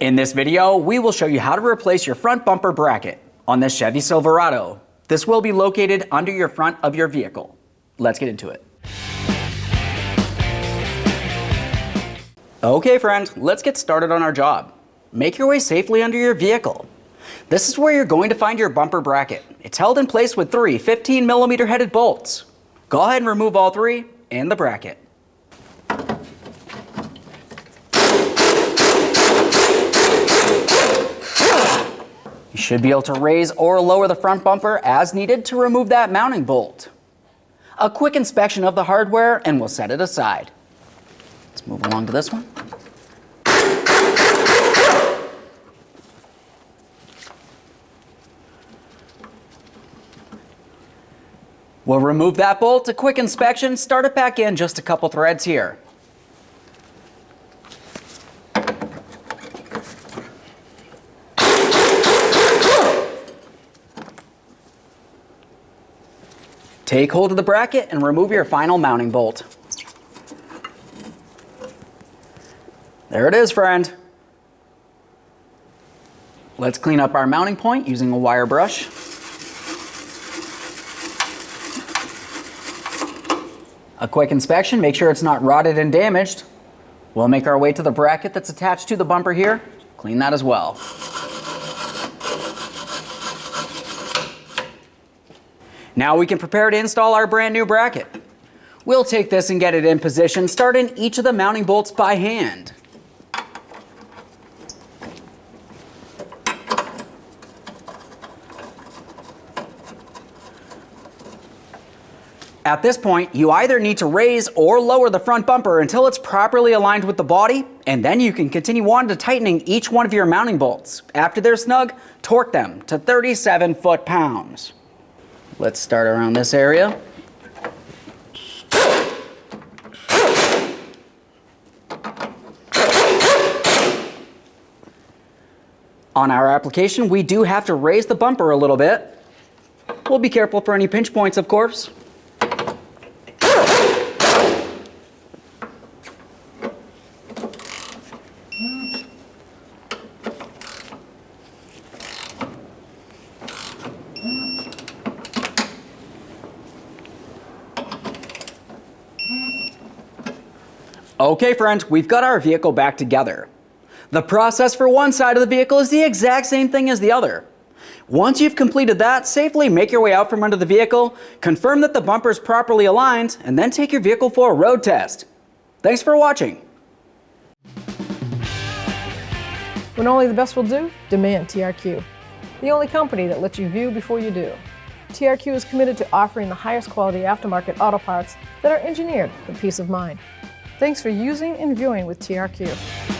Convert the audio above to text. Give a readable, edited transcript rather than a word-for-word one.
In this video, we will show you how to replace your front bumper bracket on this Chevy Silverado. This will be located under your front of your vehicle. Let's get into it. Okay friend, let's get started on our job. Make your way safely under your vehicle. This is where you're going to find your bumper bracket. It's held in place with three 15mm headed bolts. Go ahead and remove all three and the bracket. You should be able to raise or lower the front bumper as needed to remove that mounting bolt. A quick inspection of the hardware and we'll set it aside. Let's move along to this one. We'll remove that bolt, a quick inspection, start it back in, just a couple threads here. Take hold of the bracket and remove your final mounting bolt. There it is, friend. Let's clean up our mounting point using a wire brush. A quick inspection, make sure it's not rotted and damaged. We'll make our way to the bracket that's attached to the bumper here. Clean that as well. Now we can prepare to install our brand new bracket. We'll take this and get it in position, starting each of the mounting bolts by hand. At this point, you either need to raise or lower the front bumper until it's properly aligned with the body, and then you can continue on to tightening each one of your mounting bolts. After they're snug, torque them to 37 foot-pounds. Let's start around this area. On our application, we do have to raise the bumper a little bit. We'll be careful for any pinch points, of course. Okay friend, we've got our vehicle back together. The process for one side of the vehicle is the exact same thing as the other. Once you've completed that, safely make your way out from under the vehicle, confirm that the bumper is properly aligned, and then take your vehicle for a road test. Thanks for watching. When only the best will do, demand TRQ. The only company that lets you view before you do. TRQ is committed to offering the highest quality aftermarket auto parts that are engineered for peace of mind. Thanks for using and viewing with TRQ.